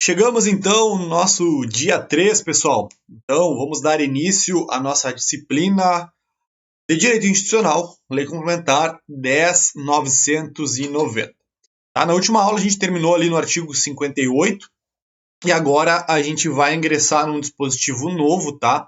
Chegamos então no nosso dia 3, pessoal. Então, vamos dar início à nossa disciplina de Direito Institucional, Lei Complementar 10.990. Tá? Na última aula a gente terminou ali no artigo 58 e agora a gente vai ingressar num dispositivo novo, tá?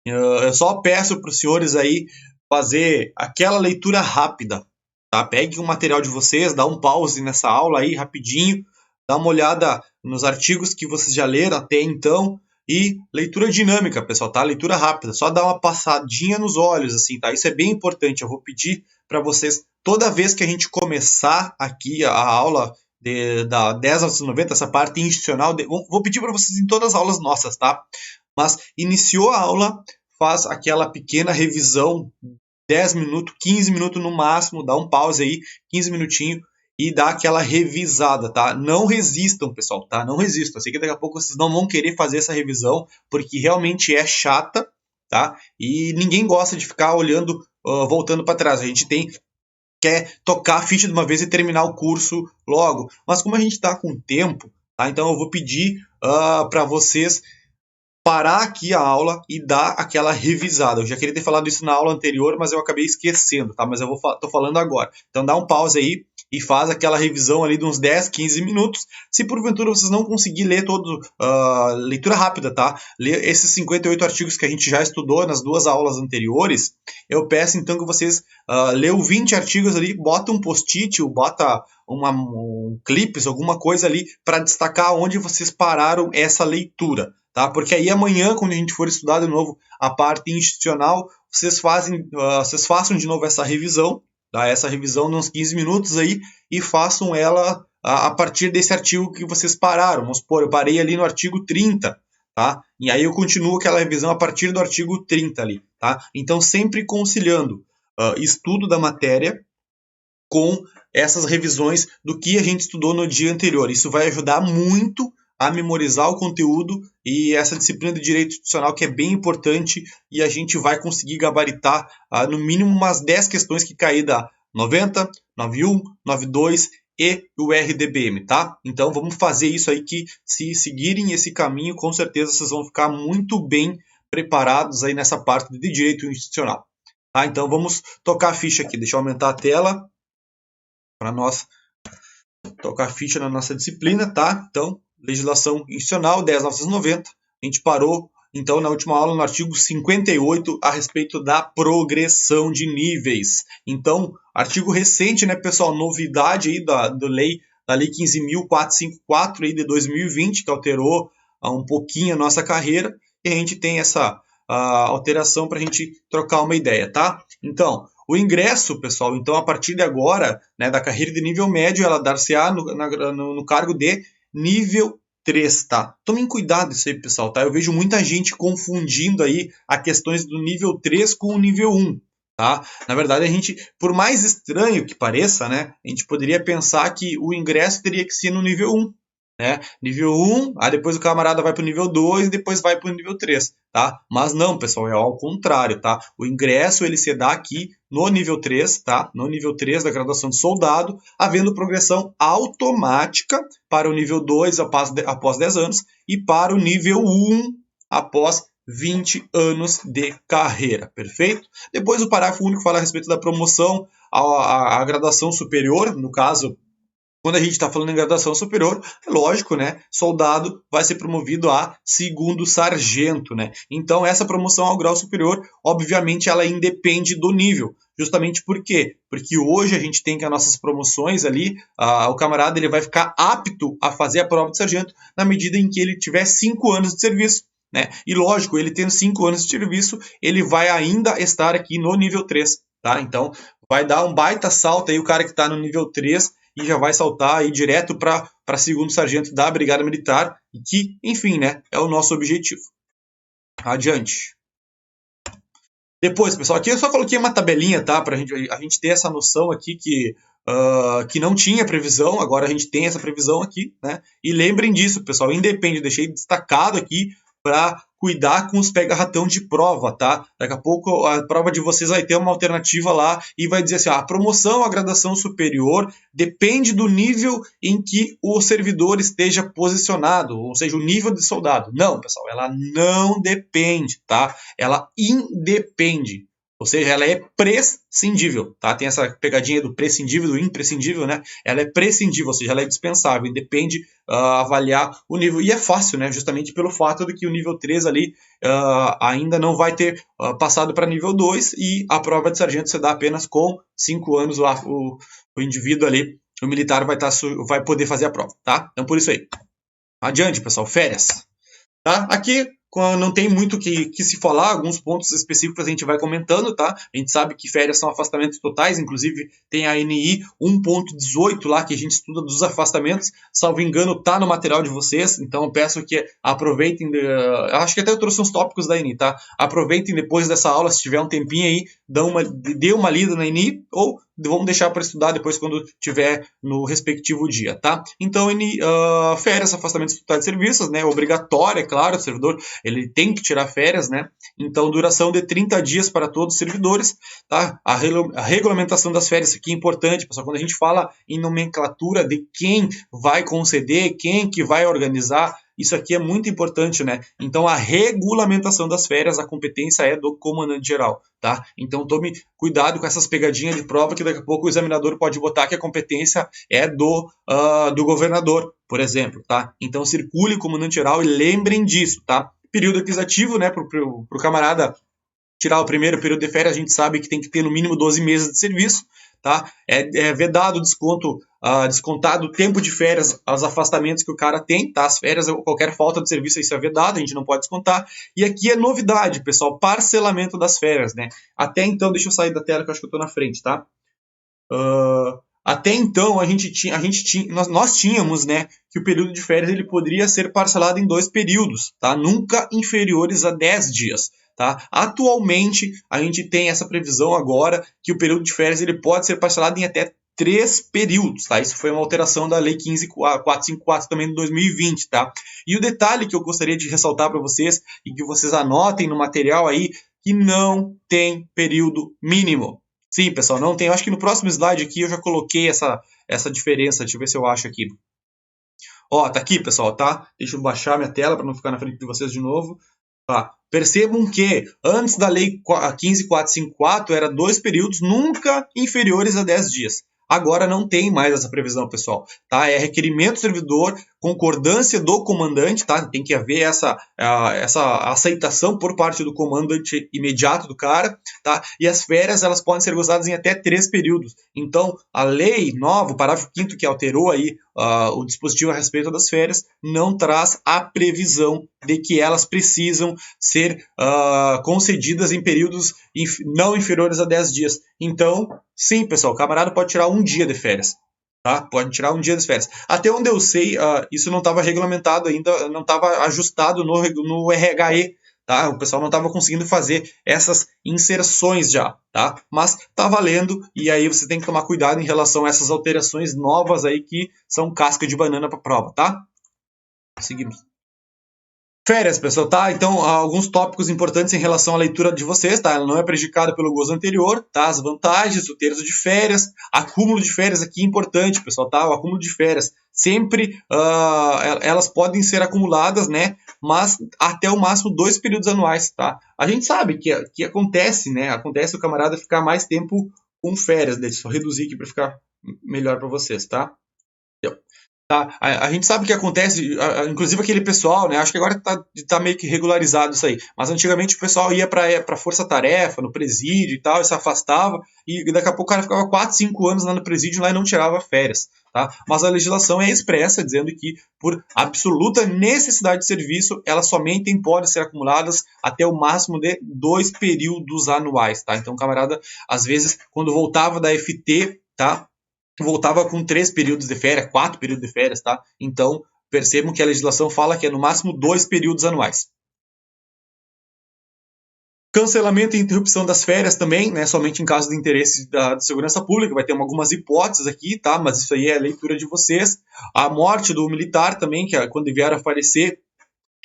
Eu só peço para os senhores aí fazer aquela leitura rápida, tá? Pegue o material de vocês, dá um pause nessa aula aí rapidinho, dá uma olhada nos artigos que vocês já leram até então e leitura dinâmica, pessoal, tá? Leitura rápida, só dá uma passadinha nos olhos, assim, tá? Isso é bem importante. Eu vou pedir para vocês, toda vez que a gente começar aqui a aula da 10.990, essa parte institucional, vou pedir para vocês em todas as aulas nossas, tá? Mas iniciou a aula, faz aquela pequena revisão, 10 minutos, 15 minutos no máximo, dá um pause aí, 15 minutinhos, e dá aquela revisada, tá? Não resistam, pessoal, tá? Não resistam. Eu sei que daqui a pouco vocês não vão querer fazer essa revisão, porque realmente é chata, tá? E ninguém gosta de ficar olhando, voltando para trás. A gente quer tocar a ficha de uma vez e terminar o curso logo. Mas como a gente está com tempo, tá? Então eu vou pedir para vocês parar aqui a aula e dar aquela revisada. Eu já queria ter falado isso na aula anterior, mas eu acabei esquecendo, tá? Mas eu tô falando agora. Então dá um pause aí e faz aquela revisão ali de uns 10, 15 minutos. Se porventura vocês não conseguirem ler todo, leitura rápida, tá? Ler esses 58 artigos que a gente já estudou nas duas aulas anteriores, eu peço então que vocês leiam 20 artigos ali, bota um post-it, bota um clips, alguma coisa ali para destacar onde vocês pararam essa leitura. Tá? Porque aí amanhã, quando a gente for estudar de novo a parte institucional, vocês façam de novo essa revisão, tá? Essa revisão de uns 15 minutos aí, e façam ela a partir desse artigo que vocês pararam. Vamos supor, eu parei ali no artigo 30, tá? E aí eu continuo aquela revisão a partir do artigo 30 ali, tá? Então sempre conciliando estudo da matéria com essas revisões do que a gente estudou no dia anterior. Isso vai ajudar muito a memorizar o conteúdo e essa disciplina de direito institucional que é bem importante, e a gente vai conseguir gabaritar no mínimo umas 10 questões que cair da 90, 91, 92 e o RDBM, tá? Então vamos fazer isso aí, que se seguirem esse caminho, com certeza vocês vão ficar muito bem preparados aí nessa parte de direito institucional. Tá? Então vamos tocar a ficha aqui. Deixa eu aumentar a tela para nós tocar a ficha na nossa disciplina, tá? Então, legislação institucional 10.990. A gente parou, então, na última aula, no artigo 58, a respeito da progressão de níveis. Então, artigo recente, né, pessoal? Novidade aí da lei 15.454 aí de 2020, que alterou um pouquinho a nossa carreira, e a gente tem essa alteração para a gente trocar uma ideia, tá? Então, o ingresso, pessoal, então, a partir de agora, né, da carreira de nível médio, ela dar-se-á no cargo de nível 3, tá? Tomem cuidado isso aí, pessoal, tá? Eu vejo muita gente confundindo aí as questões do nível 3 com o nível 1, tá? Na verdade, a gente, por mais estranho que pareça, né, a gente poderia pensar que o ingresso teria que ser no nível 1. Né? Nível 1, aí depois o camarada vai para o nível 2 e depois vai para o nível 3, tá? Mas não, pessoal, é ao contrário, tá? O ingresso ele se dá aqui no nível 3, tá? No nível 3 da graduação de soldado, havendo progressão automática para o nível 2 após 10 anos e para o nível 1 após 20 anos de carreira, perfeito? Depois o parágrafo único fala a respeito da promoção à graduação superior, no caso, quando a gente está falando em graduação superior, é lógico, né? Soldado vai ser promovido a segundo sargento, né? Então, essa promoção ao grau superior, obviamente, ela independe do nível. Justamente por quê? Porque hoje a gente tem que as nossas promoções ali, o camarada ele vai ficar apto a fazer a prova de sargento na medida em que ele tiver 5 anos de serviço, né? E lógico, ele tendo 5 anos de serviço, ele vai ainda estar aqui no nível 3, tá? Então, vai dar um baita salto aí o cara que está no nível 3 e já vai saltar aí direto para segundo sargento da Brigada Militar, e que, enfim, né, é o nosso objetivo. Adiante. Depois, pessoal, aqui eu só coloquei uma tabelinha, tá, para a gente ter essa noção aqui que não tinha previsão, agora a gente tem essa previsão aqui, né, e lembrem disso, pessoal, independe, deixei destacado aqui para cuidar com os pega-ratão de prova, tá? Daqui a pouco a prova de vocês vai ter uma alternativa lá e vai dizer assim, a promoção à graduação superior depende do nível em que o servidor esteja posicionado, ou seja, o nível de soldado. Não, pessoal, ela não depende, tá? Ela independe. Ou seja, ela é prescindível, tá? Tem essa pegadinha do prescindível, do imprescindível, né? Ela é prescindível, ou seja, ela é dispensável, independe avaliar o nível. E é fácil, né? Justamente pelo fato de que o nível 3 ali ainda não vai ter passado para nível 2 e a prova de sargento se dá apenas com 5 anos o indivíduo ali, o militar vai poder fazer a prova, tá? Então por isso aí. Adiante, pessoal, férias. Tá? Aqui não tem muito que se falar, alguns pontos específicos a gente vai comentando, tá? A gente sabe que férias são afastamentos totais, inclusive tem a NI 1.18 lá que a gente estuda dos afastamentos, salvo engano tá no material de vocês, então eu peço que aproveitem, acho que até eu trouxe uns tópicos da NI, tá? Aproveitem depois dessa aula, se tiver um tempinho aí, dê uma lida na NI, ou vamos deixar para estudar depois quando tiver no respectivo dia, tá? Então, férias, afastamentos totais de serviços, né? Obrigatório, é claro, o servidor ele tem que tirar férias, né? Então, duração de 30 dias para todos os servidores, tá? A regulamentação das férias aqui é importante, pessoal, quando a gente fala em nomenclatura de quem vai conceder, quem que vai organizar, isso aqui é muito importante, né? Então, a regulamentação das férias, a competência é do comandante-geral, tá? Então, tome cuidado com essas pegadinhas de prova que daqui a pouco o examinador pode botar que a competência é do governador, por exemplo, tá? Então, circule comandante-geral e lembrem disso, tá? Período aquisitivo, né, pro camarada tirar o primeiro período de férias, a gente sabe que tem que ter no mínimo 12 meses de serviço, tá? É vedado descontado o tempo de férias, os afastamentos que o cara tem, tá? As férias, qualquer falta de serviço, isso é vedado, a gente não pode descontar. E aqui é novidade, pessoal, parcelamento das férias, né? Até então, deixa eu sair da tela que eu acho que eu tô na frente, tá? Até então, nós tínhamos, né, que o período de férias ele poderia ser parcelado em 2 períodos, tá? Nunca inferiores a 10 dias. Tá? Atualmente, a gente tem essa previsão agora que o período de férias ele pode ser parcelado em até 3 períodos. Tá? Isso foi uma alteração da Lei 15.454 também de 2020. Tá? E o detalhe que eu gostaria de ressaltar para vocês e que vocês anotem no material aí, que não tem período mínimo. Sim, pessoal, não tem. Eu acho que no próximo slide aqui eu já coloquei essa diferença. Deixa eu ver se eu acho aqui. Ó, tá aqui, pessoal, tá? Deixa eu baixar minha tela para não ficar na frente de vocês de novo. Tá. Percebam que antes da Lei 15.454 era 2 períodos nunca inferiores a 10 dias. Agora não tem mais essa previsão, pessoal. Tá? É requerimento do servidor, concordância do comandante, tá? Tem que haver essa aceitação por parte do comandante imediato do cara, tá? E as férias elas podem ser gozadas em até 3 períodos. Então, a lei nova, o parágrafo 5º que alterou aí o dispositivo a respeito das férias, não traz a previsão de que elas precisam ser concedidas em períodos não inferiores a 10 dias. Então, sim, pessoal, o camarada pode tirar um dia de férias. Tá? Pode tirar um dia de férias. Até onde eu sei, isso não estava regulamentado ainda, não estava ajustado no RHE. Tá? O pessoal não estava conseguindo fazer essas inserções já, tá? Mas tá valendo e aí você tem que tomar cuidado em relação a essas alterações novas aí que são casca de banana para prova, tá? Seguimos. Férias, pessoal, tá? Então, alguns tópicos importantes em relação à leitura de vocês, tá? Ela não é prejudicada pelo gozo anterior, tá? As vantagens, o terço de férias, acúmulo de férias aqui é importante, pessoal, tá? O acúmulo de férias, sempre elas podem ser acumuladas, né? Mas até o máximo 2 períodos anuais, tá? A gente sabe que acontece, né? Acontece o camarada ficar mais tempo com férias, deixa eu só reduzir aqui para ficar melhor para vocês, tá? Tá? A gente sabe o que acontece, inclusive aquele pessoal, né? Acho que agora tá meio que regularizado isso aí. Mas antigamente o pessoal ia para força-tarefa, no presídio e tal, e se afastava, e daqui a pouco o cara ficava 4, 5 anos lá no presídio lá e não tirava férias. Tá? Mas a legislação é expressa, dizendo que, por absoluta necessidade de serviço, elas somente podem ser acumuladas até o máximo de 2 períodos anuais. Tá? Então, camarada, às vezes, quando voltava da FT, tá? Voltava com 3 períodos de férias, 4 períodos de férias, tá? Então, percebam que a legislação fala que é no máximo 2 períodos anuais. Cancelamento e interrupção das férias também, né? Somente em caso de interesse da segurança pública, vai ter algumas hipóteses aqui, tá? Mas isso aí é a leitura de vocês. A morte do militar também, que é quando vier a falecer,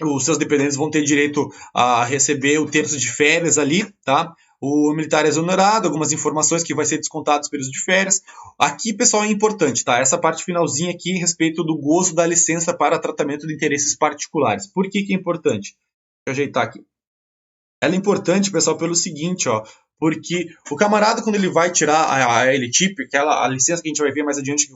os seus dependentes vão ter direito a receber o terço de férias ali, tá? O militar é exonerado, algumas informações que vai ser descontado os períodos de férias. Aqui, pessoal, é importante, tá? Essa parte finalzinha aqui a respeito do gozo da licença para tratamento de interesses particulares. Por que é importante? Deixa eu ajeitar aqui. Ela é importante, pessoal, pelo seguinte, ó, porque o camarada, quando ele vai tirar a LTIP, a licença que a gente vai ver mais adiante,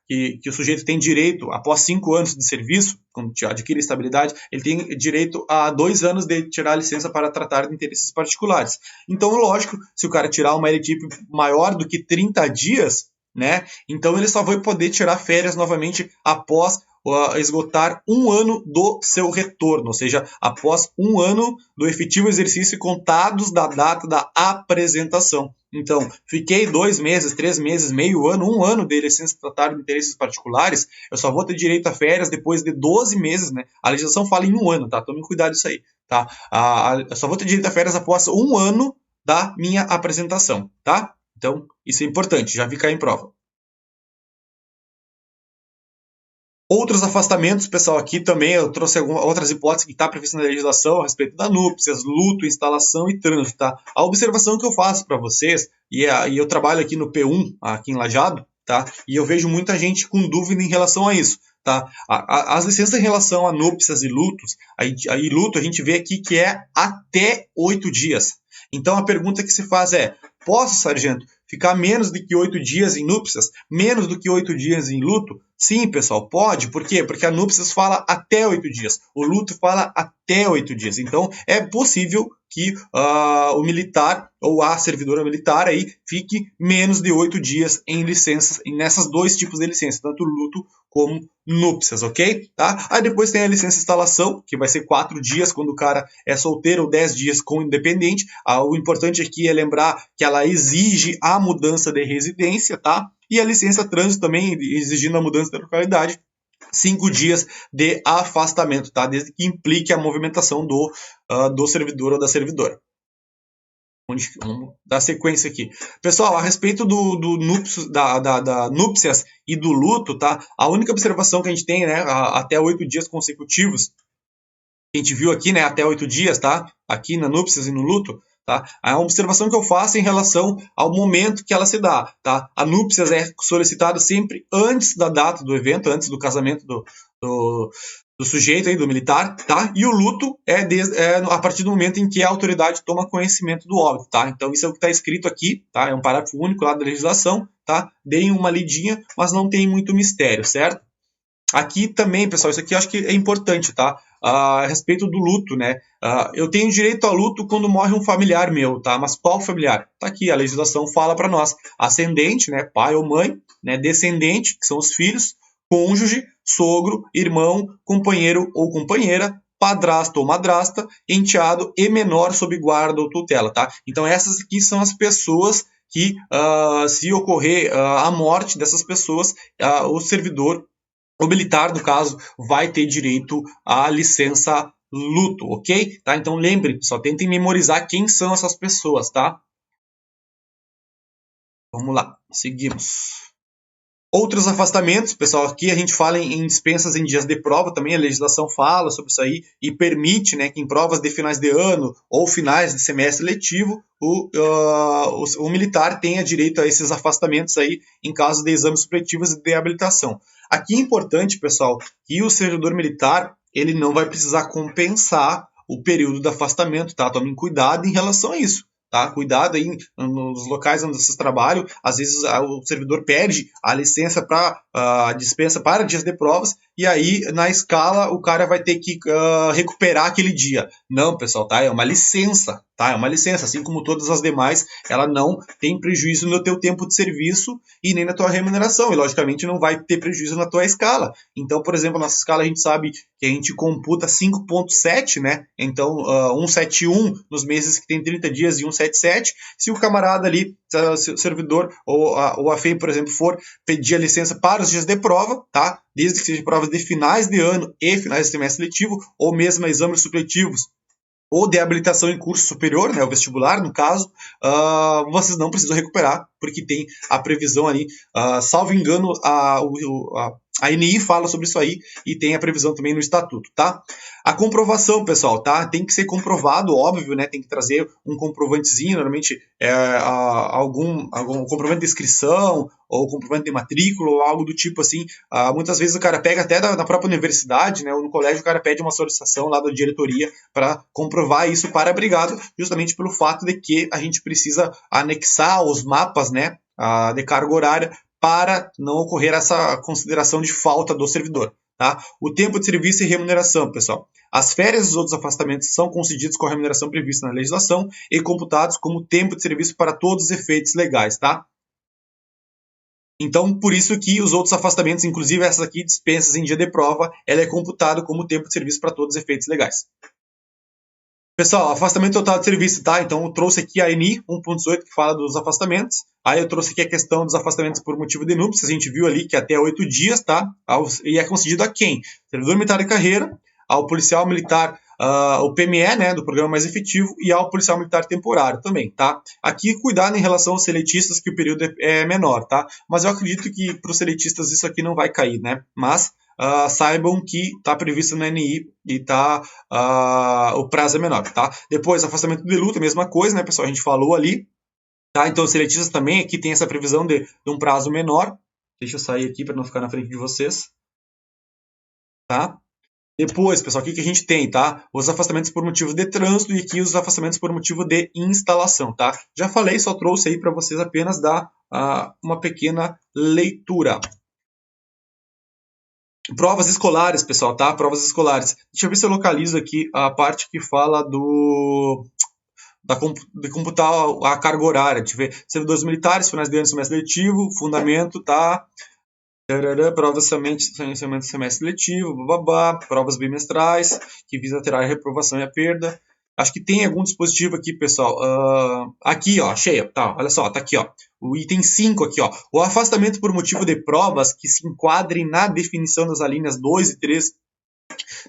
que o sujeito tem direito, após 5 anos de serviço, quando adquire estabilidade, ele tem direito a 2 anos de tirar a licença para tratar de interesses particulares. Então, lógico, se o cara tirar uma LTIP maior do que 30 dias, né, então ele só vai poder tirar férias novamente após esgotar 1 ano do seu retorno, ou seja, após 1 ano do efetivo exercício contados da data da apresentação. Então, fiquei 2 meses, 3 meses, meio ano, 1 ano de licença tratar de interesses particulares, eu só vou ter direito a férias depois de 12 meses, né? A legislação fala em 1 ano, tá? Tome cuidado disso aí, tá? Eu só vou ter direito a férias após 1 ano da minha apresentação, tá? Então, isso é importante, já fica aí em prova. Outros afastamentos, pessoal, aqui também eu trouxe outras hipóteses que está previsto na legislação a respeito da núpcias, luto, instalação e trânsito, tá? A observação que eu faço para vocês, e eu trabalho aqui no P1, aqui em Lajeado, tá? E eu vejo muita gente com dúvida em relação a isso, tá? As licenças em relação a núpcias e lutos, aí luto a gente vê aqui que é até 8 dias. Então a pergunta que se faz é, posso, sargento, ficar menos do que 8 dias em núpcias, menos do que 8 dias em luto? Sim, pessoal, pode. Por quê? Porque a núpcias fala até 8 dias. O luto fala até 8 dias. Então, é possível que o militar ou a servidora militar aí fique menos de 8 dias em licenças, nessas 2 tipos de licença, tanto luto como núpcias, ok? Tá? Aí depois tem a licença instalação, que vai ser 4 dias quando o cara é solteiro ou 10 dias com independente. O importante aqui é lembrar que ela exige a mudança de residência, tá? E a licença trânsito também exigindo a mudança da localidade, 5 dias de afastamento, tá? Desde que implique a movimentação do servidor ou da servidora. Vamos dar sequência aqui. Pessoal, a respeito do núpcias, da núpcias e do luto, tá? A única observação que a gente tem, né, até 8 dias consecutivos, que a gente viu aqui, né, até 8 dias, tá? Aqui na núpcias e no luto, tá? A observação que eu faço em relação ao momento que ela se dá, tá? A núpcias é solicitada sempre antes da data do evento, antes do casamento do sujeito aí, do militar, tá? E o luto é a partir do momento em que a autoridade toma conhecimento do óbito, tá? Então isso é o que está escrito aqui, tá? É um parágrafo único lá da legislação, tá? Deem uma lidinha, mas não tem muito mistério, certo? Aqui também, pessoal, isso aqui eu acho que é importante, tá? A respeito do luto, né? Eu tenho direito ao luto quando morre um familiar meu, tá? Mas qual familiar? Tá aqui, a legislação fala para nós. Ascendente, né? Pai ou mãe, né? Descendente, que são os filhos, cônjuge, sogro, irmão, companheiro ou companheira, padrasto ou madrasta, enteado e menor sob guarda ou tutela, tá? Então essas aqui são as pessoas que, se ocorrer a morte dessas pessoas, o servidor, o militar, no caso, vai ter direito à licença luto, ok? Tá? Então lembre, só tentem memorizar quem são essas pessoas, tá? Vamos lá, seguimos. Outros afastamentos, pessoal, aqui a gente fala em dispensas em dias de prova, também a legislação fala sobre isso aí e permite, né, que em provas de finais de ano ou finais de semestre letivo, o militar tenha direito a esses afastamentos aí em caso de exames supletivos e de habilitação. Aqui é importante, pessoal, que o servidor militar ele não vai precisar compensar o período de afastamento, tá? Tomem cuidado em relação a isso. Tá? Cuidado aí nos locais onde vocês trabalham, às vezes o servidor perde a licença para a dispensa para dias de provas e aí na escala o cara vai ter que recuperar aquele dia. Não, pessoal, tá? É uma licença, tá? É uma licença, assim como todas as demais, ela não tem prejuízo no teu tempo de serviço e nem na tua remuneração e logicamente não vai ter prejuízo na tua escala. Então, por exemplo, a nossa escala a gente sabe que a gente computa 5.7, né? Então, 171 nos meses que tem 30 dias e 177. Se o camarada ali, se o servidor ou a FEM, por exemplo, for pedir a licença para os dias de prova, tá? Desde que sejam provas de finais de ano e finais de semestre letivo, ou mesmo exames supletivos, ou de habilitação em curso superior, né, o vestibular, no caso, vocês não precisam recuperar, porque tem a previsão ali, salvo engano, a ANI fala sobre isso aí e tem a previsão também no estatuto, tá? A comprovação, pessoal, tá? Tem que ser comprovado, óbvio, né? Tem que trazer um comprovantezinho, normalmente algum comprovante de inscrição ou comprovante de matrícula ou algo do tipo assim. Muitas vezes o cara pega até na própria universidade, né? Ou no colégio o cara pede uma solicitação lá da diretoria para comprovar isso para a brigada, justamente pelo fato de que a gente precisa anexar os mapas, né? De carga horária para não ocorrer essa consideração de falta do servidor. Tá? O tempo de serviço e remuneração, pessoal. As férias e os outros afastamentos são concedidos com a remuneração prevista na legislação e computados como tempo de serviço para todos os efeitos legais. Tá? Então, por isso que os outros afastamentos, inclusive essas aqui, dispensas em dia de prova, ela é computado como tempo de serviço para todos os efeitos legais. Pessoal, afastamento total de serviço, tá? Então eu trouxe aqui a ENI 1.18 que fala dos afastamentos. Aí eu trouxe aqui a questão dos afastamentos por motivo de núpcias. A gente viu ali que até 8 dias, tá? E é concedido a quem? Servidor militar de carreira, ao policial militar, o PME, né, do programa mais efetivo, e ao policial militar temporário também, tá? Aqui cuidado em relação aos seletistas, que o período é menor, tá? Mas eu acredito que para os seletistas isso aqui não vai cair, né? Mas saibam que está previsto na NI e o prazo é menor, tá? Depois, afastamento de luta, mesma coisa, né, pessoal? A gente falou ali, tá? Então, os seletistas também aqui tem essa previsão de um prazo menor. Deixa eu sair aqui para não ficar na frente de vocês, tá? Depois, pessoal, o que a gente tem, tá? Os afastamentos por motivo de trânsito e aqui os afastamentos por motivo de instalação, tá? Já falei, só trouxe aí para vocês apenas dar uma pequena leitura. Provas escolares, pessoal, tá? Provas escolares. Deixa eu ver se eu localizo aqui a parte que fala de computar a carga horária. Deixa eu ver. Servidores militares, finais de ano, semestre letivo, fundamento, tá? Provas semestre letivo, bababá, provas bimestrais, que visa alterar a reprovação e a perda. Acho que tem algum dispositivo aqui, pessoal. Aqui, ó, achei. Tá, olha só, tá aqui, ó. O item 5 aqui, ó. O afastamento por motivo de provas que se enquadrem na definição das alíneas 2 e 3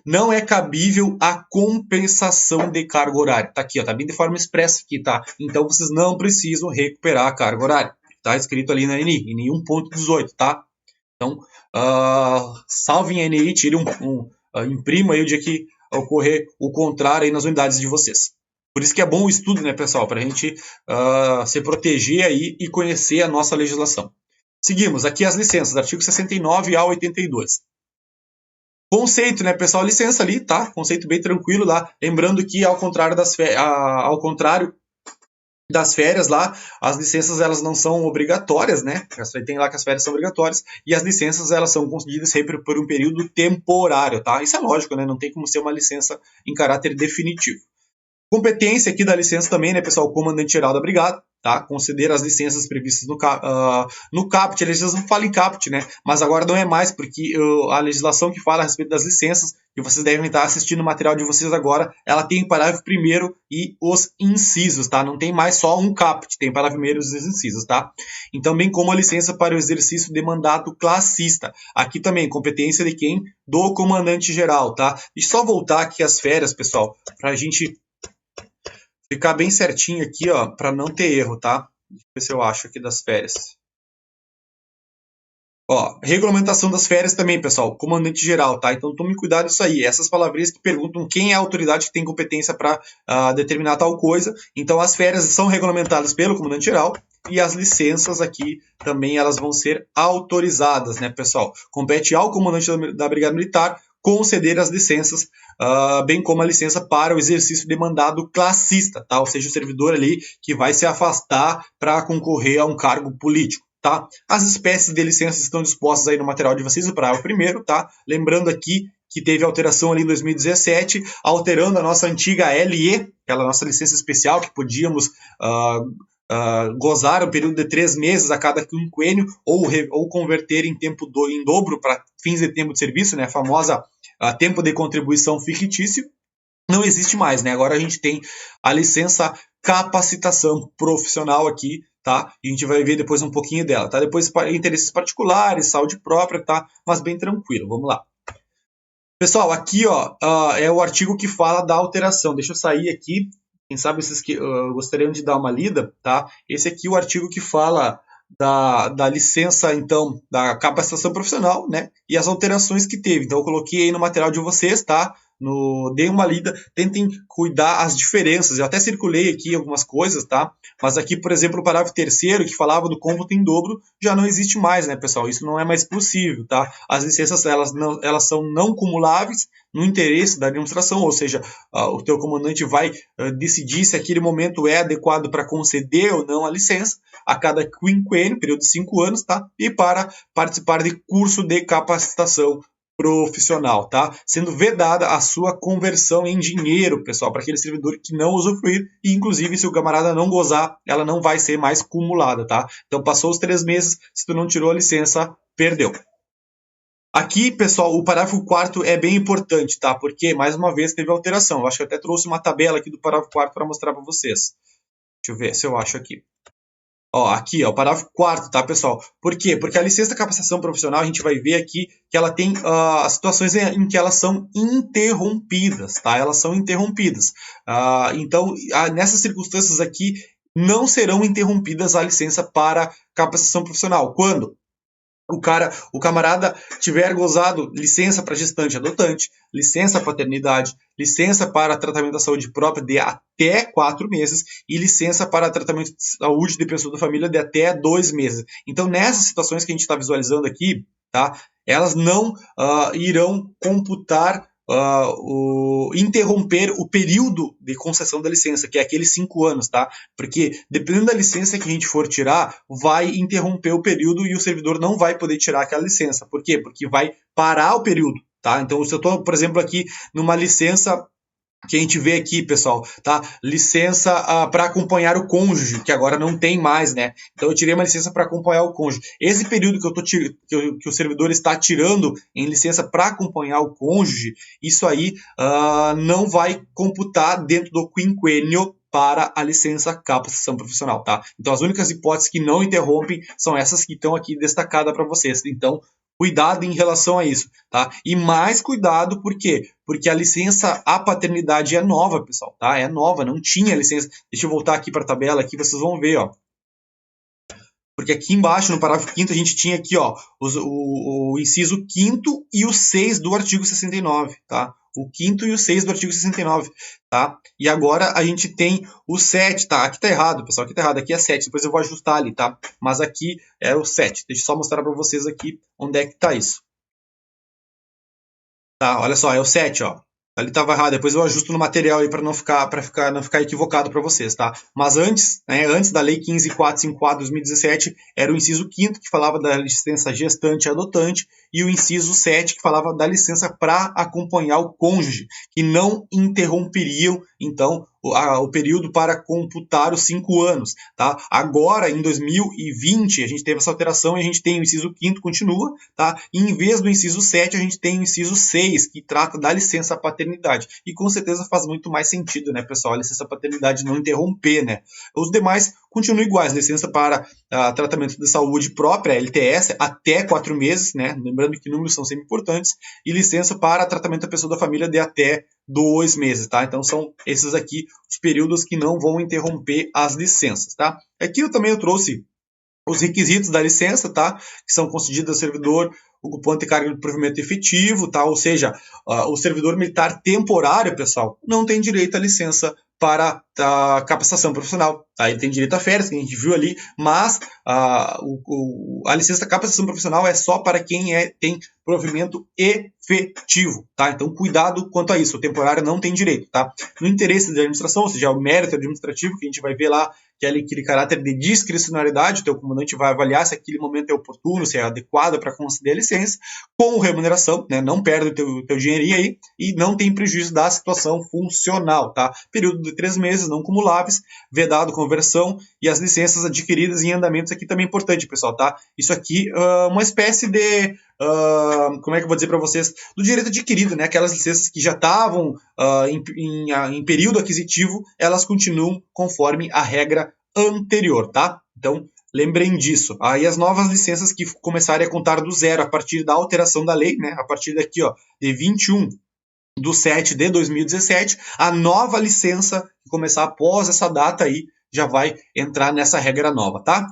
não é cabível a compensação de carga horária. Tá aqui, ó, tá bem de forma expressa aqui, tá? Então vocês não precisam recuperar a carga horária. Tá escrito ali na NI 1.18, tá? Então, salvem a NI, tirem imprima aí o dia que ocorrer o contrário aí nas unidades de vocês. Por isso que é bom o estudo, né, pessoal? Para a gente se proteger aí e conhecer a nossa legislação. Seguimos, aqui as licenças, artigo 69 a 82. Conceito, né, pessoal? Licença ali, tá? Conceito bem tranquilo lá. Lembrando que, ao contrário das férias lá, as licenças elas não são obrigatórias, né? Tem lá que as férias são obrigatórias e as licenças elas são concedidas sempre por um período temporário, tá? Isso é lógico, né? Não tem como ser uma licença em caráter definitivo. Competência aqui da licença também, né, pessoal? O comandante-geral da brigada, tá? Considera as licenças previstas no CAPT. A legislação fala em CAPT, né? Mas agora não é mais, porque a legislação que fala a respeito das licenças, que vocês devem estar assistindo o material de vocês agora, ela tem o parágrafo 1º e os incisos, tá? Não tem mais só um CAPT, tem o parágrafo 1º e os incisos, tá? Então, bem como a licença para o exercício de mandato classista. Aqui também, competência de quem? Do comandante-geral, tá? Deixa eu só voltar aqui as férias, pessoal, para a gente ficar bem certinho aqui, ó, para não ter erro, tá? Deixa eu ver se eu acho aqui das férias. Ó, regulamentação das férias também, pessoal, comandante geral, tá? Então tome cuidado disso aí. Essas palavrinhas que perguntam quem é a autoridade que tem competência para determinar tal coisa. Então as férias são regulamentadas pelo comandante geral e as licenças aqui também elas vão ser autorizadas, né, pessoal? Compete ao comandante da Brigada Militar conceder as licenças, bem como a licença para o exercício de mandado classista, tá? Ou seja, o servidor ali que vai se afastar para concorrer a um cargo político, tá? As espécies de licenças estão dispostas aí no material de vocês, o parágrafo 1º, tá? Lembrando aqui que teve alteração ali em 2017, alterando a nossa antiga LE, aquela nossa licença especial que podíamos gozar um período de 3 meses a cada quinquênio ou converter em tempo em dobro para fins de tempo de serviço, né? A famosa tempo de contribuição fictício, não existe mais, né? Agora a gente tem a licença capacitação profissional aqui, tá? E a gente vai ver depois um pouquinho dela, tá? Depois interesses particulares, saúde própria, tá? Mas bem tranquilo, vamos lá. Pessoal, aqui ó, é o artigo que fala da alteração. Deixa eu sair aqui, quem sabe vocês gostariam de dar uma lida, tá? Esse aqui é o artigo que fala da licença, então, da capacitação profissional, né? E as alterações que teve. Então, eu coloquei aí no material de vocês, tá? Deem uma lida, tentem cuidar as diferenças. Eu até circulei aqui algumas coisas, tá? Mas aqui, por exemplo, o parágrafo 3º, que falava do cômputo em dobro, já não existe mais, né, pessoal? Isso não é mais possível, tá? As licenças, elas são não cumuláveis no interesse da administração, ou seja, o teu comandante vai decidir se aquele momento é adequado para conceder ou não a licença a cada quinquênio, período de 5 anos, tá? E para participar de curso de capacitação profissional, tá? Sendo vedada a sua conversão em dinheiro, pessoal, para aquele servidor que não usufruir, e inclusive se o camarada não gozar, ela não vai ser mais cumulada, tá? Então passou os 3 meses, se tu não tirou a licença, perdeu. Aqui, pessoal, o parágrafo 4º é bem importante, tá? Porque, mais uma vez, teve alteração. Eu acho que eu até trouxe uma tabela aqui do parágrafo 4º para mostrar para vocês. Deixa eu ver se eu acho aqui. Ó, aqui, ó, o parágrafo 4º, tá, pessoal? Por quê? Porque a licença de capacitação profissional, a gente vai ver aqui que ela tem situações em que elas são interrompidas, tá? Elas são interrompidas. Então, nessas circunstâncias aqui, não serão interrompidas a licença para capacitação profissional. Quando o camarada tiver gozado licença para gestante e adotante, licença paternidade, licença para tratamento da saúde própria de até 4 meses e licença para tratamento de saúde de pessoa da família de até 2 meses. Então, nessas situações que a gente está visualizando aqui, tá, elas não irão computar interromper o período de concessão da licença, que é aqueles 5 anos, tá? Porque dependendo da licença que a gente for tirar, vai interromper o período e o servidor não vai poder tirar aquela licença. Por quê? Porque vai parar o período, tá? Então, se eu estou, por exemplo, aqui numa licença que a gente vê aqui, pessoal, tá? Licença para acompanhar o cônjuge, que agora não tem mais, né? Então eu tirei uma licença para acompanhar o cônjuge. Esse período que o servidor está tirando em licença para acompanhar o cônjuge, isso aí não vai computar dentro do quinquênio para a licença capacitação profissional, tá? Então as únicas hipóteses que não interrompem são essas que estão aqui destacadas para vocês. Então, cuidado em relação a isso, tá? E mais cuidado, por quê? Porque a licença à paternidade é nova, pessoal, tá? É nova, não tinha licença. Deixa eu voltar aqui para a tabela, aqui vocês vão ver, ó. Porque aqui embaixo, no parágrafo 5º, a gente tinha aqui, ó, o inciso 5º e o 6 do artigo 69, tá? O 5º e o 6 do artigo 69, tá? E agora a gente tem o 7, tá? Aqui tá errado, pessoal, aqui tá errado, aqui é 7, depois eu vou ajustar ali, tá? Mas aqui é o 7. Deixa eu só mostrar para vocês aqui onde é que tá isso. Tá, olha só, é o 7, ó. Ali estava errado, depois eu ajusto no material aí para não ficar equivocado para vocês, tá? Mas antes, né, antes da Lei 15.454/2017, era o inciso 5º que falava da licença gestante e adotante e o inciso 7 que falava da licença para acompanhar o cônjuge, que não interromperiam, então, o período para computar os 5 anos, tá? Agora, em 2020, a gente teve essa alteração e a gente tem o inciso 5º, continua, tá? E em vez do inciso 7, a gente tem o inciso 6, que trata da licença paternidade. E com certeza faz muito mais sentido, né, pessoal? A licença paternidade não interromper, né? Os demais continuam iguais, licença para tratamento de saúde própria, LTS, até 4 meses, né? Lembrando que números são sempre importantes, e licença para tratamento da pessoa da família de até 2 meses, tá? Então são esses aqui os períodos que não vão interromper as licenças, tá? Aqui eu trouxe os requisitos da licença, tá? Que são concedidos ao servidor ocupante de cargo de provimento efetivo, tá? Ou seja, o servidor militar temporário, pessoal, não tem direito à licença para a capacitação profissional, tá? Ele tem direito a férias, que a gente viu ali, mas a licença da capacitação profissional é só para quem tem provimento efetivo, tá? Então, cuidado quanto a isso, o temporário não tem direito, tá? No interesse da administração, ou seja, o mérito administrativo, que a gente vai ver lá, que é aquele caráter de discricionariedade, o teu comandante vai avaliar se aquele momento é oportuno, se é adequado para conceder a licença, com remuneração, né? Não perde o teu dinheirinho aí e não tem prejuízo da situação funcional, tá? Período de 3 meses, não cumuláveis, vedado conversão e as licenças adquiridas em andamentos aqui também é importante, pessoal, tá? Isso aqui é uma espécie de como é que eu vou dizer para vocês, do direito adquirido, né? Aquelas licenças que já estavam em período aquisitivo, elas continuam conforme a regra anterior, tá? Então, lembrem disso. Aí as novas licenças que começarem a contar do zero a partir da alteração da lei, né? A partir daqui, ó, de 21 do 7 de 2017, a nova licença que começar após essa data aí já vai entrar nessa regra nova, tá?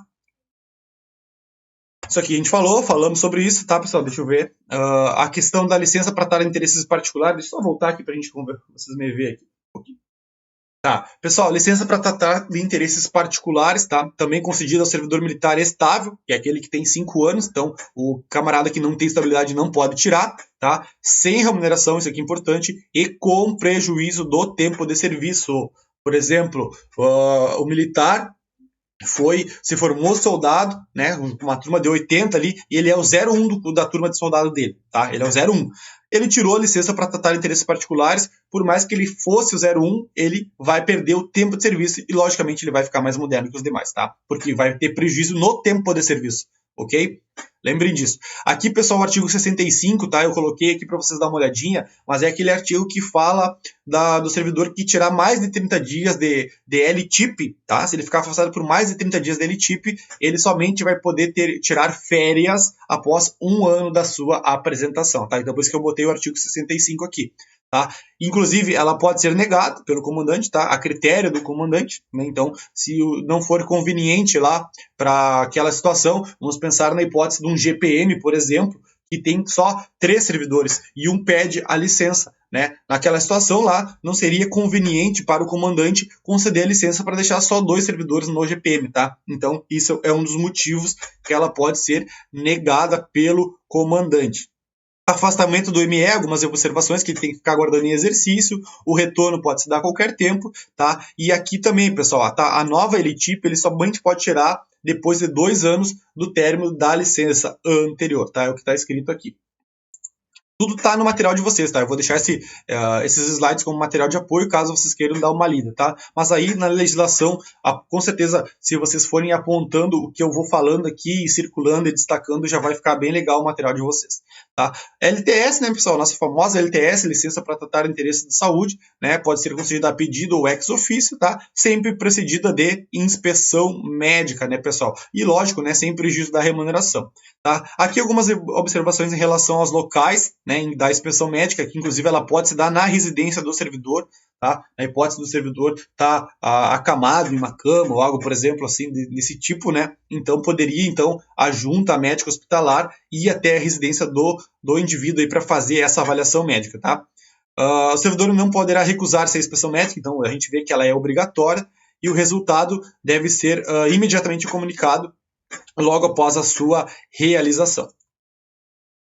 Isso aqui a gente falamos sobre isso, tá, pessoal? Deixa eu ver. A questão da licença para tratar interesses particulares, deixa eu só voltar aqui para a gente conversar, vocês me verem aqui um pouquinho. Tá, pessoal, licença para tratar de interesses particulares, tá? Também concedida ao servidor militar estável, que é aquele que tem 5 anos, então o camarada que não tem estabilidade não pode tirar, tá? Sem remuneração, isso aqui é importante, e com prejuízo do tempo de serviço. Por exemplo, o militar se formou soldado, né, uma turma de 80 ali, e ele é o 01 da turma de soldado dele, tá? Ele é o 01. Ele tirou a licença para tratar interesses particulares, por mais que ele fosse o 01, ele vai perder o tempo de serviço e, logicamente, ele vai ficar mais moderno que os demais, tá? Porque vai ter prejuízo no tempo de serviço, ok? Lembrem disso. Aqui, pessoal, o artigo 65, tá? Eu coloquei aqui para vocês dar uma olhadinha, mas é aquele artigo que fala do servidor que tirar mais de 30 dias de LTIP, tá? Se ele ficar afastado por mais de 30 dias de LTIP, ele somente vai poder tirar férias após 1 ano da sua apresentação, tá? Então, por isso que eu botei o artigo 65 aqui. Tá? Inclusive, ela pode ser negada pelo comandante, tá? A critério do comandante, né? Então, se não for conveniente lá para aquela situação, vamos pensar na hipótese de um GPM, por exemplo, que tem só 3 servidores e um pede a licença, né? Naquela situação lá, não seria conveniente para o comandante conceder a licença para deixar só 2 servidores no GPM, tá? Então, isso é um dos motivos que ela pode ser negada pelo comandante. Afastamento do ME, algumas observações que ele tem que ficar guardando em exercício, o retorno pode se dar a qualquer tempo, tá? E aqui também, pessoal, tá? A nova LTIP ele somente pode tirar depois de 2 anos do término da licença anterior, tá? É o que está escrito aqui. Tudo está no material de vocês, tá? Eu vou deixar esses slides como material de apoio, caso vocês queiram dar uma lida, tá? Mas aí na legislação, com certeza, se vocês forem apontando o que eu vou falando aqui, circulando e destacando, já vai ficar bem legal o material de vocês, tá? LTS, né, pessoal? Nossa famosa LTS, licença para tratar interesses de saúde, né? Pode ser concedida a pedido ou ex officio, tá? Sempre precedida de inspeção médica, né, pessoal? E lógico, né, sem prejuízo da remuneração, tá? Aqui algumas observações em relação aos locais, né, da inspeção médica, que inclusive ela pode se dar na residência do servidor, tá? Na hipótese do servidor estar acamado em uma cama ou algo, por exemplo, assim, desse tipo, né? Então poderia, então, a junta médica hospitalar ir até a residência do indivíduo aí para fazer essa avaliação médica, tá? O servidor não poderá recusar-se à inspeção médica, então a gente vê que ela é obrigatória e o resultado deve ser imediatamente comunicado logo após a sua realização.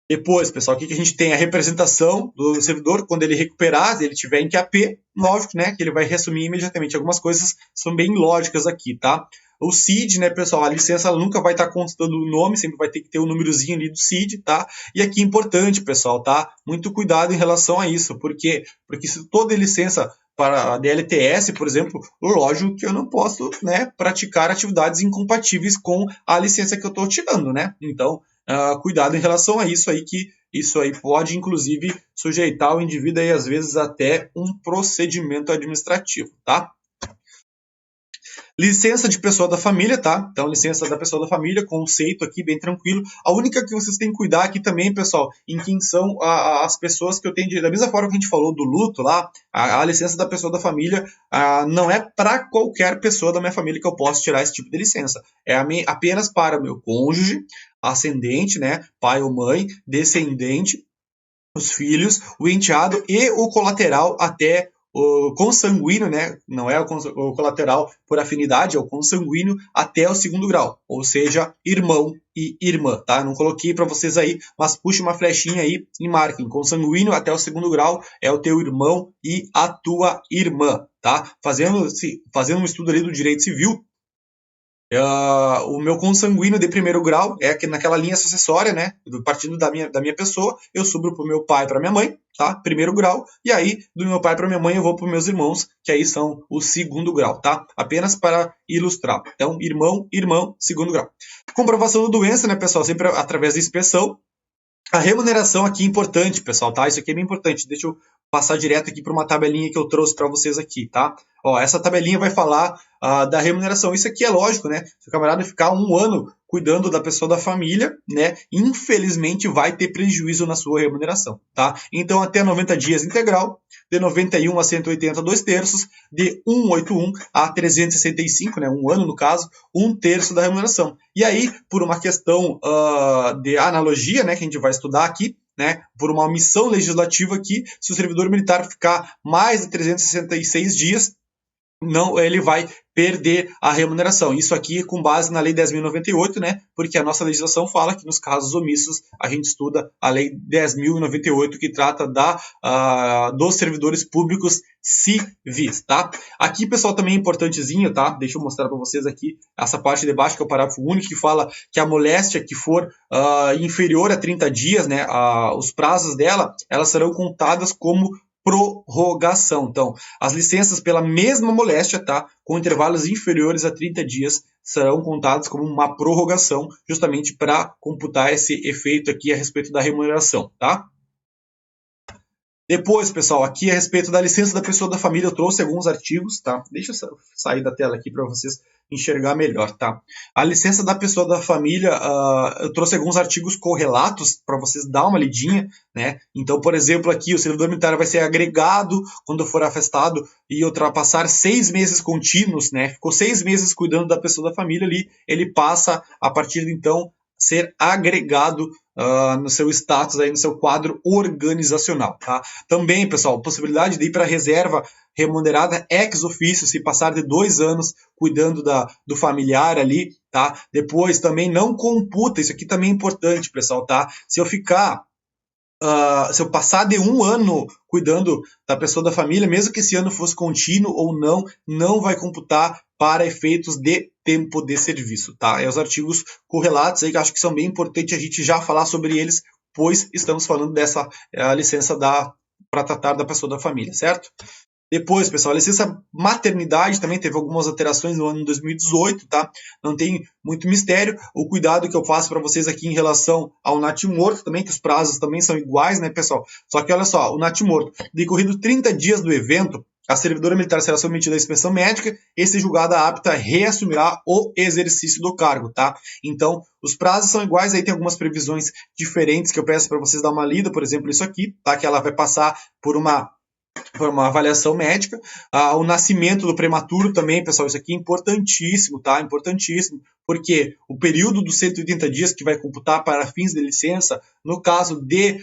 Depois, pessoal, o que a gente tem? A representação do servidor, quando ele recuperar, se ele tiver em QAP, lógico, né, que ele vai reassumir imediatamente. Algumas coisas são bem lógicas aqui, tá? O CID, né, pessoal, a licença ela nunca vai estar constando o nome, sempre vai ter que ter o númerozinho ali do CID, tá? E aqui é importante, pessoal, tá? Muito cuidado em relação a isso, porque se toda licença para a DLTS, por exemplo, lógico que eu não posso, né, praticar atividades incompatíveis com a licença que eu estou tirando, né? Então, cuidado em relação a isso aí, que isso aí pode, inclusive, sujeitar o indivíduo aí, às vezes, até um procedimento administrativo, tá? Licença de pessoa da família, tá? Então, licença da pessoa da família, conceito aqui bem tranquilo. A única que vocês têm que cuidar aqui também, pessoal, em quem são as pessoas que eu tenho da mesma forma que a gente falou do luto lá, a licença da pessoa da família não é para qualquer pessoa da minha família que eu posso tirar esse tipo de licença. É apenas para meu cônjuge, ascendente, né? Pai ou mãe, descendente, os filhos, o enteado e o colateral até o consanguíneo, né? Não é o colateral por afinidade, é o consanguíneo até o 2º grau, ou seja, irmão e irmã, tá? Não coloquei para vocês aí, mas puxe uma flechinha aí e marquem. Consanguíneo até o 2º grau é o teu irmão e a tua irmã, tá? Fazendo um estudo ali do direito civil, o meu consanguíneo de 1º grau é que naquela linha sucessória, né, partindo da minha pessoa, eu subo para o meu pai e para minha mãe, tá, 1º grau, e aí do meu pai para minha mãe eu vou para os meus irmãos, que aí são o 2º grau, tá, apenas para ilustrar. Então, irmão, 2º grau. Comprovação da doença, né, pessoal, sempre através da inspeção. A remuneração aqui é importante, pessoal, tá, isso aqui é bem importante. Deixa eu passar direto aqui para uma tabelinha que eu trouxe para vocês aqui, tá. Ó, essa tabelinha vai falar da remuneração. Isso aqui é lógico, né? Se o camarada ficar um ano cuidando da pessoa da família, né, infelizmente vai ter prejuízo na sua remuneração, tá? Então, até 90 dias integral, de 91 a 180, 2/3, de 181 a 365, né, um ano no caso, 1/3 da remuneração. E aí, por uma questão de analogia, né, que a gente vai estudar aqui, né, por uma omissão legislativa aqui, se o servidor militar ficar mais de 366 dias, não, ele vai perder a remuneração. Isso aqui com base na Lei 10.098, né? Porque a nossa legislação fala que nos casos omissos a gente estuda a Lei 10.098, que trata dos servidores públicos civis, tá? Aqui, pessoal, também é importantezinho, tá? Deixa eu mostrar para vocês aqui essa parte de baixo, que é o parágrafo único, que fala que a moléstia que for inferior a 30 dias, né? Os prazos dela, elas serão contadas como prorrogação. Então, as licenças pela mesma moléstia, tá, com intervalos inferiores a 30 dias, serão contadas como uma prorrogação, justamente para computar esse efeito aqui a respeito da remuneração, tá? Depois, pessoal, aqui a respeito da licença da pessoa da família, eu trouxe alguns artigos, tá? Deixa eu sair da tela aqui para vocês enxergar melhor, tá? A licença da pessoa da família, eu trouxe alguns artigos correlatos para vocês dar uma lidinha, né? Então, por exemplo, aqui o servidor militar vai ser agregado quando for afastado e ultrapassar 6 meses contínuos, né? Ficou 6 meses cuidando da pessoa da família ali, ele passa, a partir de então, ser agregado no seu status, aí, no seu quadro organizacional. Tá? Também, pessoal, possibilidade de ir para a reserva remunerada ex officio, se passar de 2 anos cuidando do familiar ali. Tá? Depois também não computa, isso aqui também é importante, pessoal. Tá? Se eu passar de 1 ano cuidando da pessoa da família, mesmo que esse ano fosse contínuo ou não, não vai computar para efeitos de tempo de serviço, tá? É os artigos correlatos aí que eu acho que são bem importantes a gente já falar sobre eles, pois estamos falando dessa licença para tratar da pessoa da família, certo? Depois, pessoal, a licença maternidade também teve algumas alterações no ano de 2018, tá? Não tem muito mistério. O cuidado que eu faço para vocês aqui em relação ao natimorto também, que os prazos também são iguais, né, pessoal? Só que olha só, o natimorto, decorrido 30 dias do evento, a servidora militar será submetida à inspeção médica e, se julgada apta, reassumirá o exercício do cargo, tá? Então, os prazos são iguais, aí tem algumas previsões diferentes que eu peço para vocês dar uma lida, por exemplo, isso aqui, tá? Que ela vai passar por uma avaliação médica. O nascimento do prematuro também, pessoal, isso aqui é importantíssimo, tá? Importantíssimo, porque o período dos 180 dias que vai computar para fins de licença, no caso de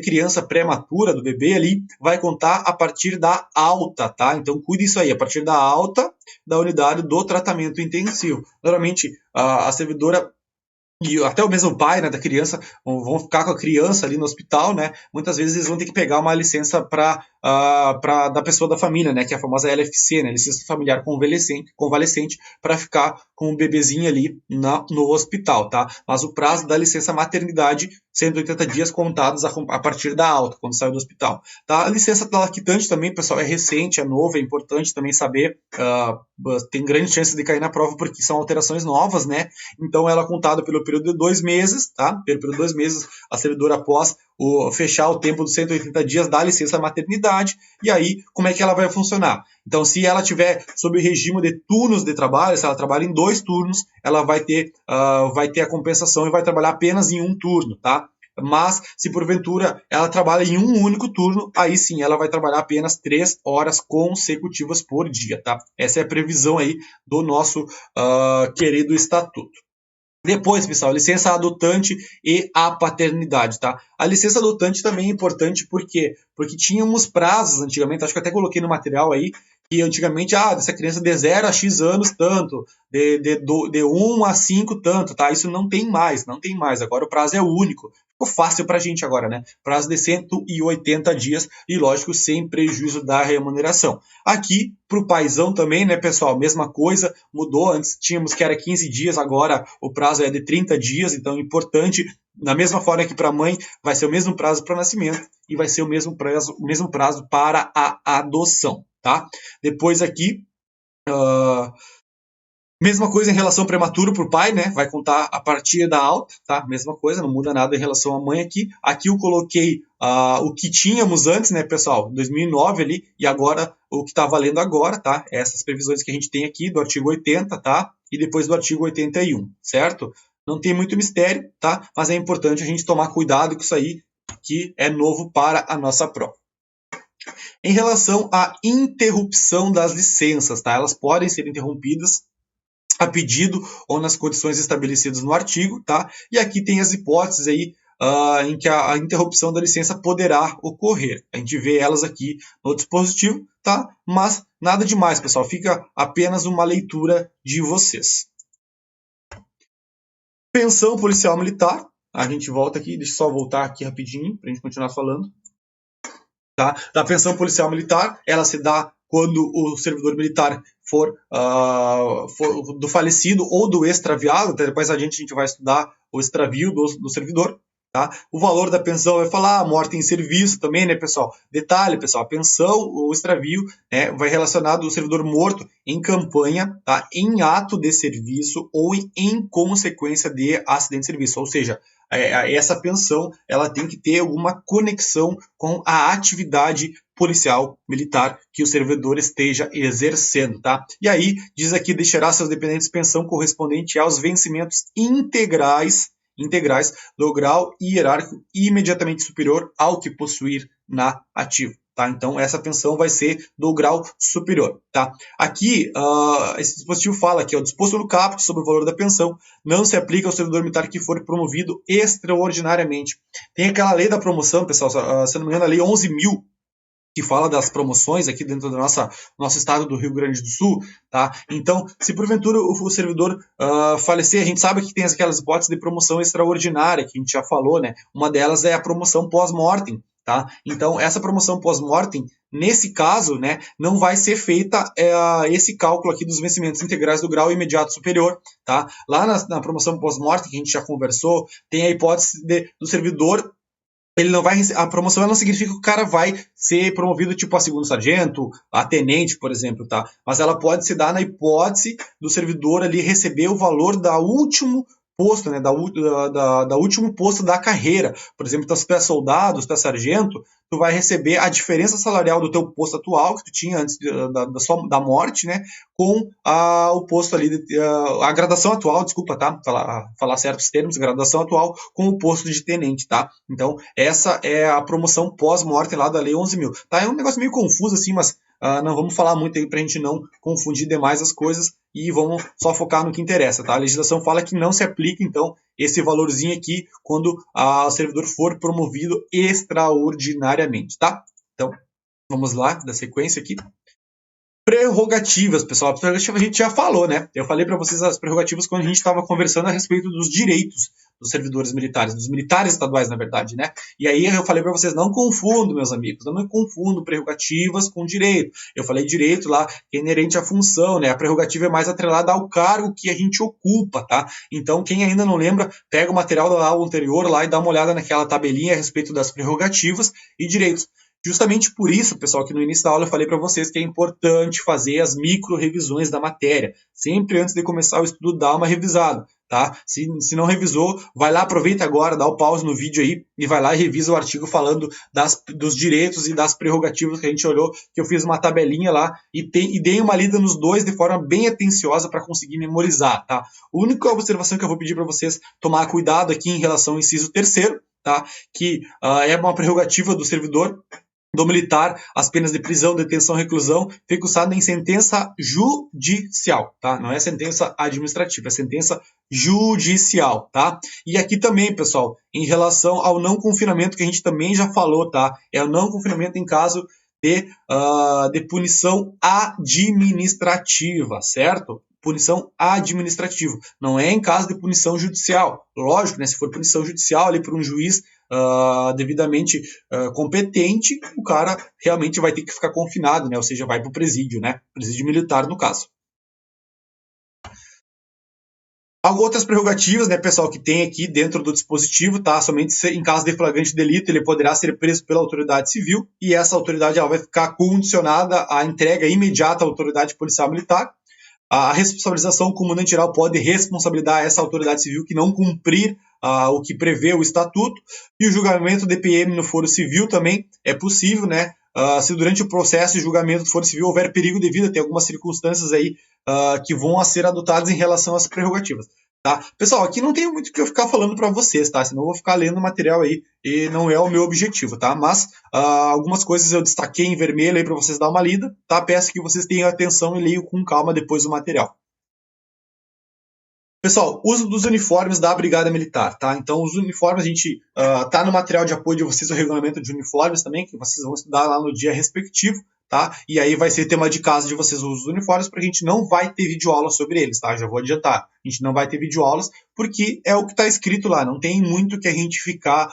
criança prematura, do bebê ali, vai contar a partir da alta, tá? Então, cuide isso aí, a partir da alta da unidade do tratamento intensivo. Normalmente, a servidora e até o mesmo pai, né, da criança, vão ficar com a criança ali no hospital, né? Muitas vezes eles vão ter que pegar uma licença da pessoa da família, né? Que é a famosa LFC, né? Licença familiar convalescente, para ficar com o bebezinho ali no hospital, tá? Mas o prazo da licença maternidade, 180 dias contados a partir da alta, quando saiu do hospital. Tá? A licença da lactante também, pessoal, é recente, é nova, é importante também saber. Tem grande chance de cair na prova porque são alterações novas, né? Então ela é contada pelo período de 2 meses, tá? Pelo período de 2 meses, a servidora após fechar o tempo dos 180 dias da licença maternidade, e aí como é que ela vai funcionar? Então, se ela tiver sob o regime de turnos de trabalho, se ela trabalha em 2 turnos, ela vai ter a compensação e vai trabalhar apenas em 1 turno, tá? Mas, se porventura ela trabalha em um único turno, aí sim ela vai trabalhar apenas 3 horas consecutivas por dia, tá? Essa é a previsão aí do nosso querido estatuto. Depois, pessoal, licença adotante e a paternidade, tá? A licença adotante também é importante porque tínhamos prazos antigamente, acho que eu até coloquei no material aí, que antigamente, dessa criança de 0 a X anos tanto, de 1 a 5 tanto, tá? Isso não tem mais, agora o prazo é único. Ficou fácil pra gente agora, né? Prazo de 180 dias e, lógico, sem prejuízo da remuneração. Aqui, pro paizão também, né, pessoal? Mesma coisa, mudou. Antes tínhamos que era 15 dias, agora o prazo é de 30 dias, então é importante. Da mesma forma que para a mãe, vai ser o mesmo prazo para o nascimento e vai ser o mesmo prazo para a adoção, tá? Depois aqui, mesma coisa em relação ao prematuro para o pai, né? Vai contar a partir da alta, tá? Mesma coisa, não muda nada em relação à mãe aqui. Aqui eu coloquei o que tínhamos antes, né, pessoal, 2009 ali, e agora o que está valendo agora, tá? Essas previsões que a gente tem aqui do artigo 80, tá? E depois do artigo 81, certo? Não tem muito mistério, tá? Mas é importante a gente tomar cuidado com isso aí, que é novo para a nossa prova. Em relação à interrupção das licenças, tá? Elas podem ser interrompidas a pedido ou nas condições estabelecidas no artigo, tá? E aqui tem as hipóteses aí em que a interrupção da licença poderá ocorrer. A gente vê elas aqui no dispositivo, tá? Mas nada demais, pessoal. Fica apenas uma leitura de vocês. Pensão policial militar. A gente volta aqui, deixa eu só voltar aqui rapidinho para a gente continuar falando. Tá? Da pensão policial militar, ela se dá quando o servidor militar for do falecido ou do extraviado. Depois a gente vai estudar o extravio do servidor. Tá? O valor da pensão vai falar morte em serviço também, né, pessoal? Detalhe, pessoal, a pensão, o extravio, né, vai relacionado ao servidor morto em campanha, tá? Em ato de serviço ou em consequência de acidente de serviço. Ou seja, essa pensão ela tem que ter alguma conexão com a atividade policial militar que o servidor esteja exercendo, tá? E aí, diz aqui, deixará seus dependentes pensão correspondente aos vencimentos integrais do grau hierárquico imediatamente superior ao que possuir na ativa. Tá? Então, essa pensão vai ser do grau superior. Tá? Aqui, esse dispositivo fala que o disposto no caput sobre o valor da pensão não se aplica ao servidor militar que for promovido extraordinariamente. Tem aquela lei da promoção, pessoal, se não me engano, a lei 11.000, que fala das promoções aqui dentro do nosso estado do Rio Grande do Sul, tá? Então, se porventura o servidor falecer, a gente sabe que tem aquelas hipóteses de promoção extraordinária, que a gente já falou, né? Uma delas é a promoção pós-mortem, tá? Então, essa promoção pós-mortem, nesse caso, né, não vai ser feita esse cálculo aqui dos vencimentos integrais do grau imediato superior, tá? Lá na promoção pós-mortem, que a gente já conversou, tem a hipótese do servidor. Ele não vai, a promoção não significa que o cara vai ser promovido tipo a segundo sargento, a tenente, por exemplo, tá? Mas ela pode se dar na hipótese do servidor ali receber o valor da último posto, né, da último posto da carreira. Por exemplo, então, se tu é soldado, se tu é sargento, tu vai receber a diferença salarial do teu posto atual, que tu tinha antes da morte, né, com o posto ali, a graduação atual, desculpa, tá? Falar certos termos, graduação atual com o posto de tenente, tá? Então, essa é a promoção pós-morte lá da Lei 11.000. Tá? É um negócio meio confuso assim, mas não vamos falar muito aí pra gente não confundir demais as coisas e vamos só focar no que interessa, tá? A legislação fala que não se aplica, então, esse valorzinho aqui quando o servidor for promovido extraordinariamente, tá? Então, vamos lá, da sequência aqui. Prerrogativas, pessoal. A prerrogativa a gente já falou, né? Eu falei para vocês as prerrogativas quando a gente estava conversando a respeito dos direitos dos servidores militares, dos militares estaduais, na verdade, né? E aí eu falei para vocês, não confundo, meus amigos, não me confundo prerrogativas com direito. Eu falei direito lá, que é inerente à função, né? A prerrogativa é mais atrelada ao cargo que a gente ocupa, tá? Então, quem ainda não lembra, pega o material da aula anterior lá e dá uma olhada naquela tabelinha a respeito das prerrogativas e direitos. Justamente por isso, pessoal, que no início da aula eu falei para vocês que é importante fazer as micro-revisões da matéria. Sempre antes de começar o estudo, dá uma revisada, tá? Se não revisou, vai lá, aproveita agora, dá o pause no vídeo aí e vai lá e revisa o artigo falando dos direitos e das prerrogativas que a gente olhou, que eu fiz uma tabelinha lá e dei uma lida nos dois de forma bem atenciosa para conseguir memorizar, tá? A única observação que eu vou pedir para vocês tomar cuidado aqui em relação ao inciso 3º, tá? Que é uma prerrogativa do servidor do militar, as penas de prisão, detenção, reclusão, fixada em sentença judicial, tá? Não é sentença administrativa, é sentença judicial, tá? E aqui também, pessoal, em relação ao não confinamento, que a gente também já falou, tá? É o não confinamento em caso de punição administrativa, certo? Punição administrativa, não é em caso de punição judicial. Lógico, né? Se for punição judicial ali por um juiz devidamente competente, o cara realmente vai ter que ficar confinado, né? Ou seja, vai para o presídio, né? Presídio militar, no caso. Outras prerrogativas, né, pessoal, que tem aqui dentro do dispositivo, tá? Somente em caso de flagrante delito, ele poderá ser preso pela autoridade civil, e essa autoridade ela vai ficar condicionada à entrega imediata à autoridade policial militar. A responsabilização, o comandante geral pode responsabilizar essa autoridade civil que não cumprir o que prevê o estatuto, e o julgamento de PM no foro civil também é possível, né? Se durante o processo de julgamento do foro civil houver perigo de vida, tem algumas circunstâncias aí que vão a ser adotadas em relação às prerrogativas. Tá? Pessoal, aqui não tem muito o que eu ficar falando para vocês, tá? Senão eu vou ficar lendo material aí e não é o meu objetivo, tá? Mas algumas coisas eu destaquei em vermelho aí para vocês dar uma lida, tá? Peço que vocês tenham atenção e leiam com calma depois o material. Pessoal, uso dos uniformes da Brigada Militar, tá? Então, os uniformes, a gente tá no material de apoio de vocês, o regulamento de uniformes também, que vocês vão estudar lá no dia respectivo, tá? E aí vai ser tema de casa de vocês os uniformes, porque a gente não vai ter videoaula sobre eles, tá? Já vou adiantar. A gente não vai ter videoaulas, porque é o que está escrito lá, não tem muito que a gente ficar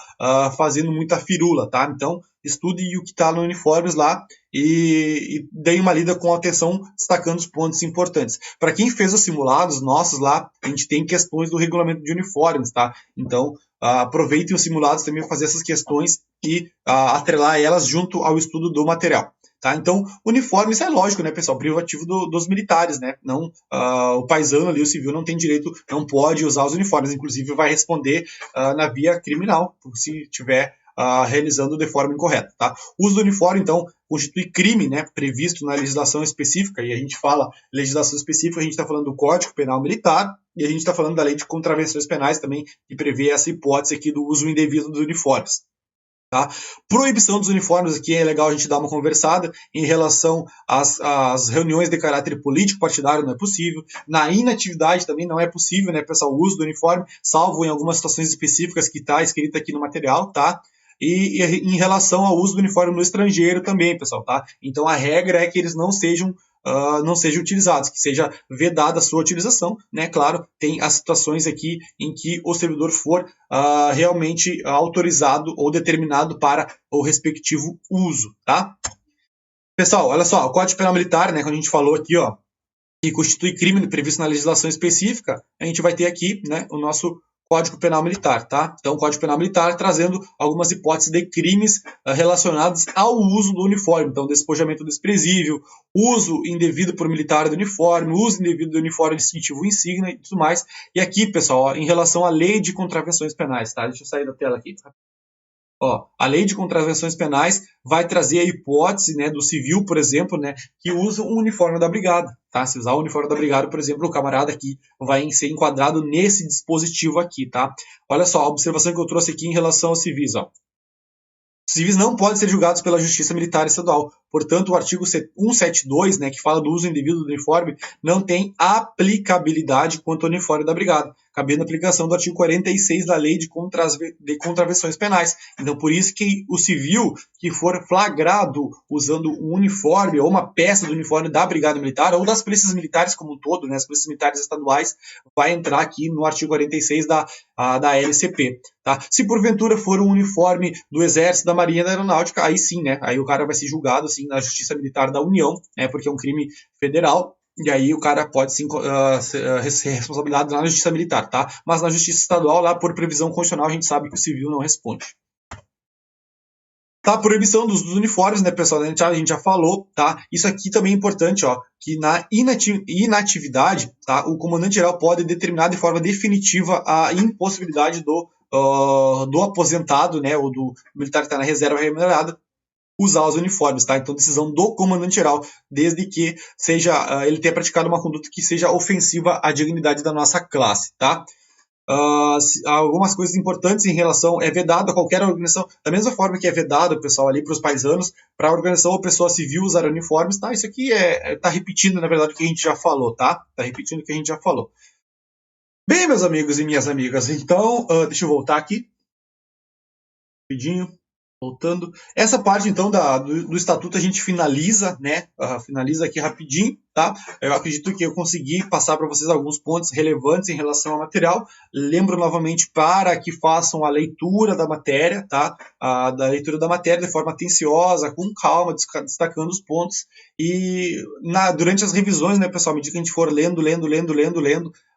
fazendo muita firula, tá? Então, estude o que está no uniformes lá e dê uma lida com atenção, destacando os pontos importantes. Para quem fez os simulados nossos lá, a gente tem questões do regulamento de uniformes, tá? Então, aproveitem os simulados também para fazer essas questões e atrelar elas junto ao estudo do material. Tá? Então, uniformes é lógico, né, pessoal? Privativo dos militares, né? Não, o paisano ali, o civil, não tem direito, não pode usar os uniformes. Inclusive, vai responder na via criminal, se tiver realizando de forma incorreta. Tá? O uso do uniforme, então, constitui crime, né, previsto na legislação específica, e a gente fala legislação específica, a gente está falando do Código Penal Militar, e a gente está falando da Lei de Contravenções Penais também, que prevê essa hipótese aqui do uso indevido dos uniformes. Tá? Proibição dos uniformes, aqui é legal a gente dar uma conversada em relação às reuniões de caráter político partidário, não é possível. Na inatividade também não é possível, né, pessoal, o uso do uniforme, salvo em algumas situações específicas que está escrito aqui no material, tá? E em relação ao uso do uniforme no estrangeiro também, pessoal, tá? Então a regra é que eles não sejam utilizados, que seja vedada a sua utilização, né? Claro, tem as situações aqui em que o servidor for realmente autorizado ou determinado para o respectivo uso, tá? Pessoal, olha só, o Código Penal Militar, né, quando a gente falou aqui, ó, que constitui crime previsto na legislação específica, a gente vai ter aqui, né, o nosso Código Penal Militar, tá? Então, o Código Penal Militar trazendo algumas hipóteses de crimes relacionados ao uso do uniforme. Então, despojamento desprezível, uso indevido por militar do uniforme, uso indevido do uniforme distintivo insígnia e tudo mais. E aqui, pessoal, ó, em relação à Lei de Contravenções Penais, tá? Deixa eu sair da tela aqui. Ó, a Lei de Contravenções Penais vai trazer a hipótese, né, do civil, por exemplo, né, que usa o uniforme da brigada. Tá? Se usar o uniforme da brigada, por exemplo, o camarada aqui vai ser enquadrado nesse dispositivo aqui. Tá? Olha só, a observação que eu trouxe aqui em relação aos civis. Ó. Os civis não podem ser julgados pela Justiça Militar Estadual. Portanto, o artigo 172, né, que fala do uso indevido do uniforme, não tem aplicabilidade quanto ao uniforme da brigada, cabendo a aplicação do artigo 46 da Lei de Contravenções Penais. Então, por isso que o civil que for flagrado usando um uniforme ou uma peça do uniforme da Brigada Militar ou das polícias militares como um todo, né, as polícias militares estaduais, vai entrar aqui no artigo 46 da LCP. Tá? Se porventura for um uniforme do Exército, da Marinha, da Aeronáutica, aí sim, né, aí o cara vai ser julgado assim, na Justiça Militar da União, né, porque é um crime federal, e aí o cara pode sim ser responsabilizado lá na Justiça Militar, tá? Mas na Justiça Estadual, lá por previsão constitucional, a gente sabe que o civil não responde. Tá, a proibição dos uniformes, né, pessoal? A gente já falou, tá? Isso aqui também é importante, ó, que na inatividade, tá, o comandante-geral pode determinar de forma definitiva a impossibilidade do aposentado, né, ou do militar que está na reserva remunerada, usar os uniformes, tá? Então, decisão do comandante-geral, desde que seja ele tenha praticado uma conduta que seja ofensiva à dignidade da nossa classe, tá? Algumas coisas importantes em relação, é vedado a qualquer organização, da mesma forma que é vedado, pessoal, ali para os paisanos, para a organização ou pessoa civil usar uniformes, tá? Isso aqui tá repetindo, na verdade, o que a gente já falou, tá? Tá repetindo o que a gente já falou. Bem, meus amigos e minhas amigas, então, deixa eu voltar aqui, rapidinho. Voltando. Essa parte, então, do estatuto a gente finaliza, né? Finaliza aqui rapidinho, tá? Eu acredito que eu consegui passar para vocês alguns pontos relevantes em relação ao material. Lembro novamente para que façam a leitura da matéria, tá? Da leitura da matéria de forma atenciosa, com calma, destacando os pontos. E durante as revisões, né, pessoal, à medida que a gente for lendo,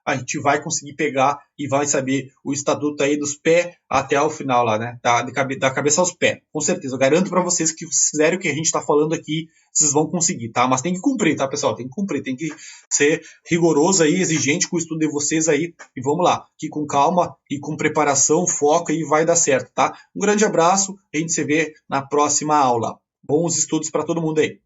a gente vai conseguir pegar e vai saber o estatuto aí dos pés até o final lá, né? Da cabeça aos pés. Com certeza, eu garanto para vocês que se fizerem o que a gente está falando aqui, vocês vão conseguir, tá? Mas tem que cumprir, tá, pessoal? Tem que cumprir, tem que ser rigoroso aí, exigente com o estudo de vocês aí. E vamos lá, que com calma e com preparação, foco aí vai dar certo, tá? Um grande abraço, a gente se vê na próxima aula. Bons estudos para todo mundo aí.